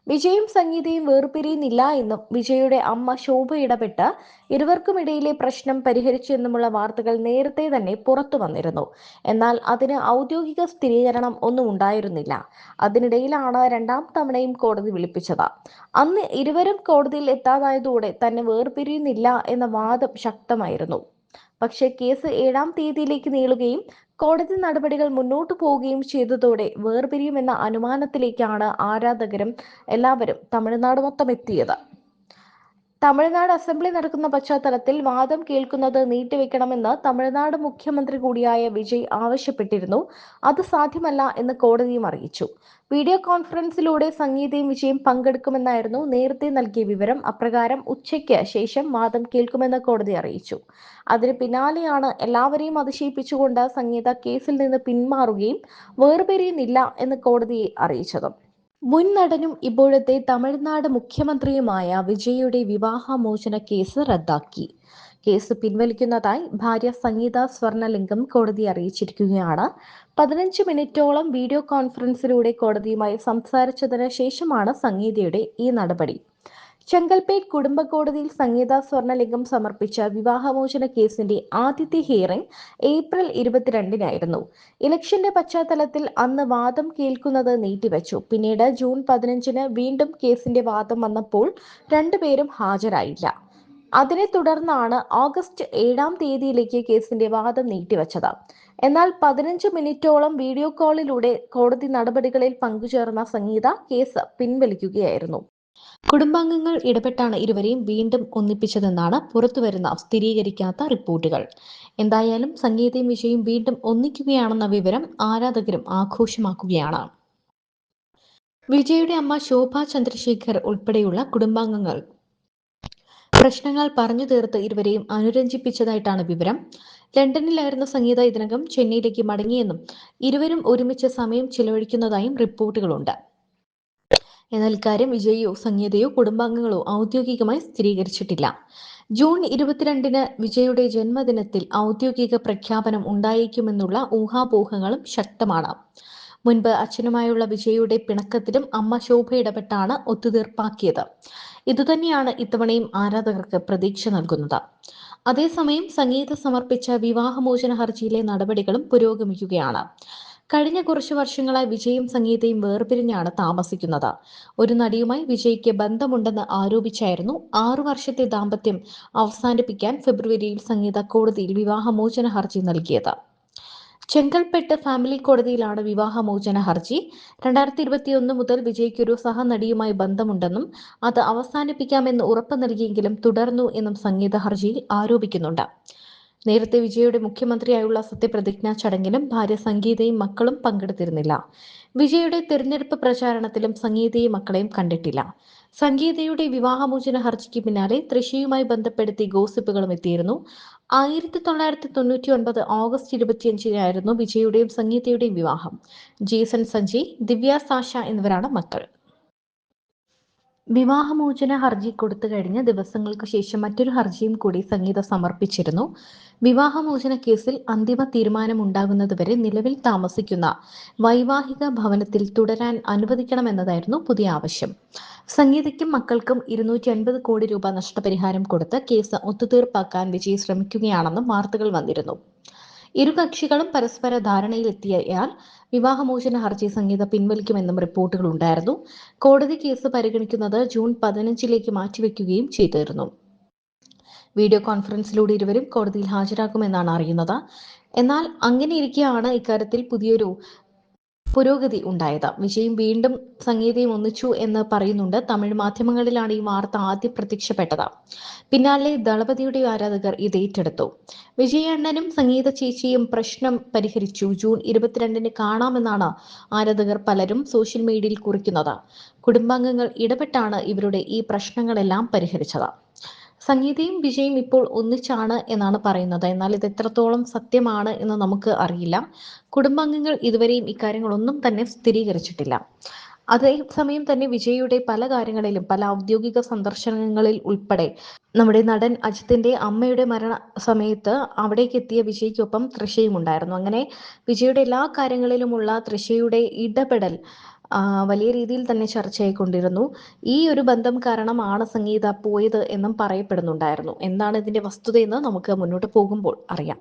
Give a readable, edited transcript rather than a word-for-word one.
വിജയും സംഗീതയും വേർപിരിയുന്നില്ല എന്നും വിജയുടെ അമ്മ ശോഭ ഇടപെട്ട് ഇരുവർക്കുമിടയിലെ പ്രശ്നം പരിഹരിച്ചു എന്നുമുള്ള വാർത്തകൾ നേരത്തെ തന്നെ പുറത്തു വന്നിരുന്നു. എന്നാൽ അതിന് ഔദ്യോഗിക സ്ഥിരീകരണം ഒന്നും ഉണ്ടായിരുന്നില്ല. അതിനിടയിലാണ് രണ്ടാം തവണയും കോടതി വിളിപ്പിച്ചത്. അന്ന് ഇരുവരും കോടതിയിൽ എത്താതായതോടെ തന്നെ വേർപിരിയുന്നില്ല എന്ന വാദം ശക്തമായിരുന്നു. പക്ഷേ കേസ് 7-ാം തീയതിയിലേക്ക് നീളുകയും കോടതി നടപടികൾ മുന്നോട്ടു പോവുകയും ചെയ്തതോടെ വേർപിരിയുമെന്ന അനുമാനത്തിലേക്കാണ് ആരാധകരും എല്ലാവരും തമിഴ്നാട് മൊത്തം എത്തിയത്. തമിഴ്നാട് അസംബ്ലി നടക്കുന്ന പശ്ചാത്തലത്തിൽ വാദം കേൾക്കുന്നത് നീട്ടിവെക്കണമെന്ന് തമിഴ്നാട് മുഖ്യമന്ത്രി കൂടിയായ വിജയ് ആവശ്യപ്പെട്ടിരുന്നു. അത് സാധ്യമല്ല എന്ന് കോടതിയും അറിയിച്ചു. വീഡിയോ കോൺഫറൻസിലൂടെ സംഗീതയും വിജയും പങ്കെടുക്കുമെന്നായിരുന്നു നേരത്തെ നൽകിയ വിവരം. അപ്രകാരം ഉച്ചയ്ക്ക് ശേഷം വാദം കേൾക്കുമെന്ന് കോടതി അറിയിച്ചു. അതിന് പിന്നാലെയാണ് എല്ലാവരെയും അതിശയിപ്പിച്ചുകൊണ്ട് സംഗീത കേസിൽ നിന്ന് പിന്മാറുകയും വേർപിരിയുന്നില്ല എന്ന് കോടതിയെ അറിയിച്ചത്. മുൻ നടനും ഇപ്പോഴത്തെ തമിഴ്നാട് മുഖ്യമന്ത്രിയുമായ വിജയുടെ വിവാഹമോചന കേസ് റദ്ദാക്കി. കേസ് പിൻവലിക്കുന്നതായി ഭാര്യ സംഗീത സ്വർണലിംഗം കോടതിയെ അറിയിച്ചിരിക്കുകയാണ്. 15 മിനിറ്റോളം വീഡിയോ കോൺഫറൻസിലൂടെ കോടതിയുമായി സംസാരിച്ചതിന് ശേഷമാണ് സംഗീതയുടെ ഈ നടപടി. ചെങ്കൽപ്പേട്ട് കുടുംബ കോടതിയിൽ സംഗീത സ്വർണലിംഗം സമർപ്പിച്ച വിവാഹമോചന കേസിന്റെ ആദ്യത്തെ ഹിയറിംഗ് ഏപ്രിൽ 22-നായിരുന്നു. ഇലക്ഷന്റെ പശ്ചാത്തലത്തിൽ അന്ന് വാദം കേൾക്കുന്നത് നീട്ടിവച്ചു. പിന്നീട് ജൂൺ 15-ന് വീണ്ടും കേസിന്റെ വാദം വന്നപ്പോൾ രണ്ടുപേരും ഹാജരായില്ല. അതിനെ തുടർന്നാണ് ഓഗസ്റ്റ് 7-ാം തീയതിയിലേക്ക് കേസിന്റെ വാദം നീട്ടിവച്ചത്. എന്നാൽ 15 മിനിറ്റോളം വീഡിയോ കോളിലൂടെ കോടതി നടപടികളിൽ പങ്കുചേർന്ന സംഗീത കേസ് പിൻവലിക്കുകയായിരുന്നു. കുടുംബാംഗങ്ങൾ ഇടപെട്ടാണ് ഇരുവരെയും വീണ്ടും ഒന്നിപ്പിച്ചതെന്നാണ് പുറത്തുവരുന്ന സ്ഥിരീകരിക്കാത്ത റിപ്പോർട്ടുകൾ. എന്തായാലും സംഗീതയും വിജയും വീണ്ടും ഒന്നിക്കുകയാണെന്ന വിവരം ആരാധകരും ആഘോഷമാക്കുകയാണ്. വിജയുടെ അമ്മ ശോഭ ചന്ദ്രശേഖർ ഉൾപ്പെടെയുള്ള കുടുംബാംഗങ്ങൾ പ്രശ്നങ്ങൾ പറഞ്ഞു തീർത്ത് ഇരുവരെയും അനുരഞ്ജിപ്പിച്ചതായിട്ടാണ് വിവരം. ലണ്ടനിലായിരുന്ന സംഗീത ഇതിനകം ചെന്നൈയിലേക്ക് മടങ്ങിയെന്നും ഇരുവരും ഒരുമിച്ച് സമയം ചിലവഴിക്കുന്നതായും റിപ്പോർട്ടുകളുണ്ട്. എന്നാൽ ഇക്കാര്യം വിജയോ സംഗീതയോ കുടുംബാംഗങ്ങളോ ഔദ്യോഗികമായി സ്ഥിരീകരിച്ചിട്ടില്ല. ജൂൺ 22-ന് വിജയുടെ ജന്മദിനത്തിൽ ഔദ്യോഗിക പ്രഖ്യാപനം ഉണ്ടായേക്കുമെന്നുള്ള ഊഹാപോഹങ്ങളും ശക്തമാണ്. മുൻപ് അച്ഛനുമായുള്ള വിജയുടെ പിണക്കത്തിലും അമ്മ ശോഭ ഇടപെട്ടാണ് ഒത്തുതീർപ്പാക്കിയത്. ഇതുതന്നെയാണ് ഇത്തവണയും ആരാധകർക്ക് പ്രതീക്ഷ നൽകുന്നത്. അതേസമയം സംഗീത സമർപ്പിച്ച വിവാഹമോചന ഹർജിയിലെ നടപടികളും പുരോഗമിക്കുകയാണ്. കഴിഞ്ഞ കുറച്ചു വർഷങ്ങളായി വിജയും സംഗീതയും വേർപിരിഞ്ഞാണ് താമസിക്കുന്നത്. ഒരു നടിയുമായി വിജയ്ക്ക് ബന്ധമുണ്ടെന്ന് ആരോപിച്ചായിരുന്നു 6 വർഷത്തെ ദാമ്പത്യം അവസാനിപ്പിക്കാൻ ഫെബ്രുവരിയിൽ സംഗീത കോടതിയിൽ വിവാഹമോചന ഹർജി നൽകിയത്. ചെങ്കൽപ്പെട്ട് ഫാമിലി കോടതിയിലാണ് വിവാഹമോചന ഹർജി. 2021 മുതൽ വിജയ്ക്കൊരു സഹനടിയുമായി ബന്ധമുണ്ടെന്നും അത് അവസാനിപ്പിക്കാമെന്ന് ഉറപ്പ് നൽകിയെങ്കിലും തുടർന്നു എന്നും സംഗീത ഹർജിയിൽ ആരോപിക്കുന്നുണ്ട്. നേരത്തെ വിജയുടെ മുഖ്യമന്ത്രിയായുള്ള സത്യപ്രതിജ്ഞാ ചടങ്ങിലും ഭാര്യ സംഗീതയും മക്കളും പങ്കെടുത്തിരുന്നില്ല. വിജയുടെ തിരഞ്ഞെടുപ്പ് പ്രചാരണത്തിലും സംഗീതയും മക്കളെയും കണ്ടിട്ടില്ല. സംഗീതയുടെ വിവാഹമോചന ഹർജിക്ക് പിന്നാലെ തൃശയുമായി ബന്ധപ്പെടുത്തി ഗോസിപ്പുകളും എത്തിയിരുന്നു. 1999 ഓഗസ്റ്റ് 25-നായിരുന്നു വിജയുടെയും സംഗീതയുടെയും വിവാഹം. ജേസൺ സഞ്ജയ്, ദിവ്യ സാഷ എന്നിവരാണ് മക്കൾ. വിവാഹമോചന ഹർജി കൊടുത്തു കഴിഞ്ഞ ദിവസങ്ങൾക്ക് ശേഷം മറ്റൊരു ഹർജിയും കൂടി സംഗീത സമർപ്പിച്ചിരുന്നു. വിവാഹമോചന കേസിൽ അന്തിമ തീരുമാനമുണ്ടാകുന്നതുവരെ നിലവിൽ താമസിക്കുന്ന വൈവാഹിക ഭവനത്തിൽ തുടരാൻ അനുവദിക്കണമെന്നതായിരുന്നു പുതിയ ആവശ്യം. സംഗീതയ്ക്കും മക്കൾക്കും 250 കോടി രൂപ നഷ്ടപരിഹാരം കൊടുത്ത് കേസ് ഒത്തുതീർപ്പാക്കാൻ വിജയ് ശ്രമിക്കുകയാണെന്നും വാർത്തകൾ വന്നിരുന്നു. ഇരു കക്ഷികളും പരസ്പര ധാരണയിലെത്തിയാൽ വിവാഹമോചന ഹർജി സംഗീത പിൻവലിക്കുമെന്നും റിപ്പോർട്ടുകൾ ഉണ്ടായിരുന്നു. കോടതി കേസ് പരിഗണിക്കുന്നത് ജൂൺ 15-ലേക്ക് മാറ്റിവെക്കുകയും ചെയ്തിരുന്നു. വീഡിയോ കോൺഫറൻസിലൂടെ ഇരുവരും കോടതിയിൽ ഹാജരാകുമെന്നാണ് അറിയുന്നത്. എന്നാൽ അങ്ങനെയിരിക്കെയാണ് ഇക്കാര്യത്തിൽ പുതിയൊരു പുരോഗതി ഉണ്ടായത്. വിജയും വീണ്ടും സംഗീതയും ഒന്നിച്ചു എന്ന് പറയുന്നുണ്ട്. തമിഴ് മാധ്യമങ്ങളിലാണ് ഈ വാർത്ത ആദ്യം പ്രത്യക്ഷപ്പെട്ടത്. പിന്നാലെ ദളപതിയുടെ ആരാധകർ ഇത് ഏറ്റെടുത്തു. വിജയണ്ണനും സംഗീത ചേച്ചിയും പ്രശ്നം പരിഹരിച്ചു. ജൂൺ 22-ന് കാണാമെന്നാണ് ആരാധകർ പലരും സോഷ്യൽ മീഡിയയിൽ കുറിക്കുന്നത്. കുടുംബാംഗങ്ങൾ ഇടപെട്ടാണ് ഇവരുടെ ഈ പ്രശ്നങ്ങളെല്ലാം പരിഹരിച്ചത്. സംഗീതയും വിജയും ഇപ്പോൾ ഒന്നിച്ചാണ് എന്നാണ് പറയുന്നത്. എന്നാൽ ഇത് എത്രത്തോളം സത്യമാണ് എന്ന് നമുക്ക് അറിയില്ല. കുടുംബാംഗങ്ങൾ ഇതുവരെയും ഇക്കാര്യങ്ങളൊന്നും തന്നെ സ്ഥിരീകരിച്ചിട്ടില്ല. അതേസമയം തന്നെ വിജയുടെ പല കാര്യങ്ങളിലും പല ഔദ്യോഗിക സന്ദർശനങ്ങളിൽ ഉൾപ്പെടെ നമ്മുടെ നടൻ അജിത്തിന്റെ അമ്മയുടെ മരണ സമയത്ത് അവിടേക്ക് എത്തിയ വിജയ്ക്കൊപ്പം തൃഷയും ഉണ്ടായിരുന്നു. അങ്ങനെ വിജയുടെ എല്ലാ കാര്യങ്ങളിലുമുള്ള തൃഷയുടെ ഇടപെടൽ വലിയ രീതിയിൽ തന്നെ ചർച്ചയായിക്കൊണ്ടിരുന്നു. ഈ ഒരു ബന്ധം കാരണമാണ് സംഗീത പോയത് എന്നും പറയപ്പെടുന്നുണ്ടായിരുന്നു. എന്താണ് ഇതിന്റെ വസ്തുതയെന്ന് നമുക്ക് മുന്നോട്ട് പോകുമ്പോൾ അറിയാം.